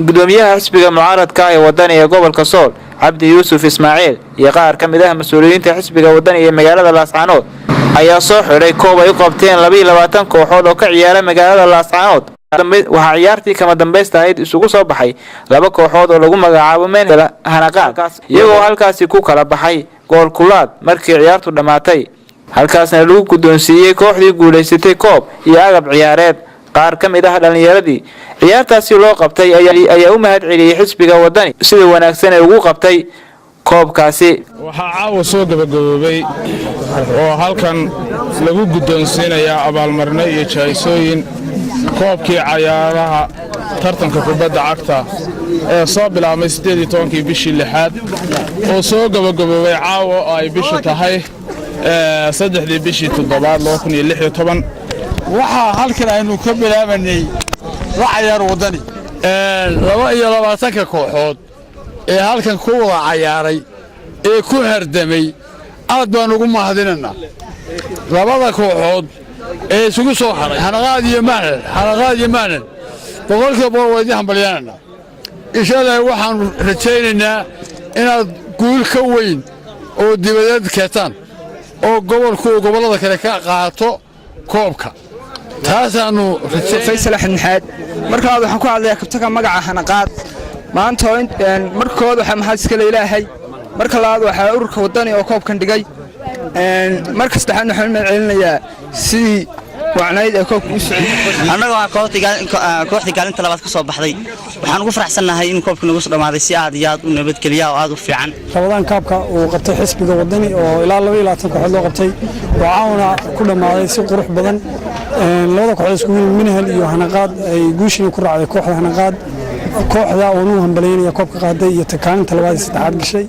gudoomiyaha xisbiga mucaaradka ee wadani ee gobolka Sool Cabdi Yuusuf Ismaaciil iyo qaar ka mid ah mas'uuliyiinta xisbiga wadani ee magaalada Laascaanood ayaa soo xiray koob ay u qabteen 22 kooxood oo ka ciyaara magaalada Laascaanood. waxa ciyaartii kama dambaysta ahayd isugu soo baxay laba kooxood oo lagu magacaabo Meenhel Hanaqaad iyagoo halkaasi ku kala baxay gool kulaad markii ciyaartu dhamaatay. halkaasna lagu gudoonsiiyay kooxdii guuleysatay koob iyo agab ciyaareed. qaar ka mid ah dhalinyaradii ciyaartaasi loo qabtay ayaa u mahad celiyay xisbiga wadani sida wanaagsan ee ugu qabtay koobkaasi. waxaa caawa soo gabagaboobay oo halkan lagu gudoonsiinaya abaalmarino iyo jaayisooyin koobkii ciyaaraha tartanka kubadda cagta ee soo bilaabmay 18 bishii 6 oo soo gabagaboobay caawa oo ay bishu tahay 3 bishii 7 2016. waxaa halkan aynu ka bilaabanay ciyaar wadani 22 kooxood ee halkan ku wada ciyaaray ee ku hardamay aad baan ugu mahadinaynaa. labada kooxood ee isugu soo haray Hanaqaad iyo Meenhel boqolkiiba wadi hambalyaana. insha Allah waxaan rajaynaynaa inaad guul ka weyn oo dibadeed keentaan oo gobolada kale ka qaato koobka. taasaanu Faysal Axmed markaa waxaan ku hadlayaa kabtanka magaca Hanaqaad maanta markood waxa maxaa iska leeyahay marka labaad waxa ururka wadani oo koobkan dhigay marka saddexaad waxaan celinayaa si wacnayd ee koobka u socday. annaga kooxda gaalinta labaad ka soo baxday waxaan ugu faraxsanahay in koobka nagu soo dhamaaday si aad iyo aad u nabadgeliya oo aad u fiican. Ramadan kaabka uu qabtay xisbiga wadani oo ilaa 22 kooxood loo qabtay waxaana ku dhamaaday si qurux badan. labada kooxood isku Meenhel iyo Hanaqaad ay guushiin ku raacday kooxda Hanaqaad kooxda oo uu hambalyeynaya koobka qaaday iyo takaaninta labaad iyo saddexaad gashay.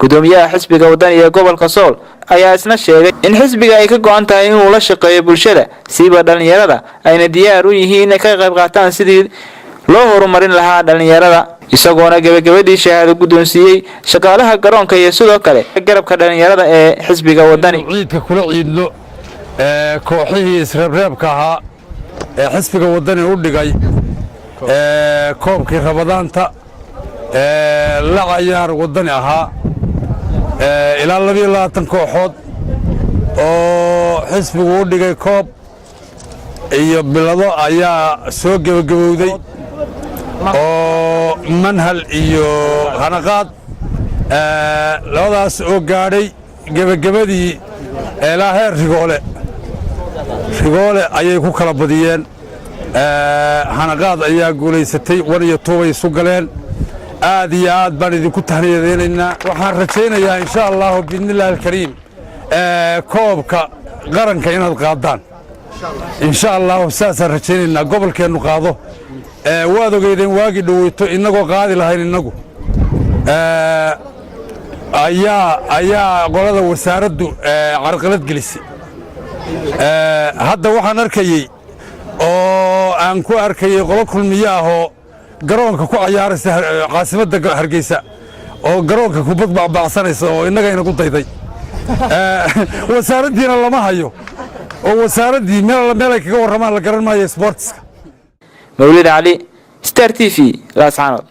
gudoomiyaha xisbiga wadani ee gobolka Sool ayaa isna sheegay in xisbiga ay ka go'an tahay inuu la shaqeeyo bulshada siiba dhalinyarada ayna diyaar u yihiin inay ka qayb qaataan sidii loo horumarin lahaa dhalinyarada. isagoona gabagabadii shahaado gudoonsiiyay shaqaalaha garoonka iyo sidoo kale garabka dhalinyarada ee xisbiga wadani. ciidka kula ciidlo kooxihii isreebreebka ahaa ee xisbiga wadani u dhigay koobkii Ramadaanta la ciyaar wadani ahaa ilaa 22 kooxood oo xisbigu u dhigay koob iyo bilado ayaa soo gabagabowday oo Meenhel iyo Hanaqaad labadaas oo gaadhay gabagabadii ilaa heer rigoole ayay ku kala badiyeen. Hanaqaad ayaa guuleysatay 1-2 ay isu galeen. aad iyo aad baan idinku tahniyadeynaa. waxaan rajaynayaa insha Allah biidnillaahi kariim koobka qaranka inaad qaadaan insha Allah saasaan rajaynaynaa gobolkeenu qaado. waad ogeydeen waagi dhaweyto inagoo qaadi lahayn inagu ayaa qolada wasaaraddu carqalad gelisay. hadda waxaan arkayay oo aan ku arkayay qolo kulmiye ah oo garoonka ku ciyaaraysa caasimadda Hargeysa oo garoonka kubad bacbacsanaysa oo inaga inagu dayday. wasaaraddiina lama hayo oo wasaaraddii meel ay kaga waramaan la garan maayo sportska. Mawlid Ali Star TV Laascaanood.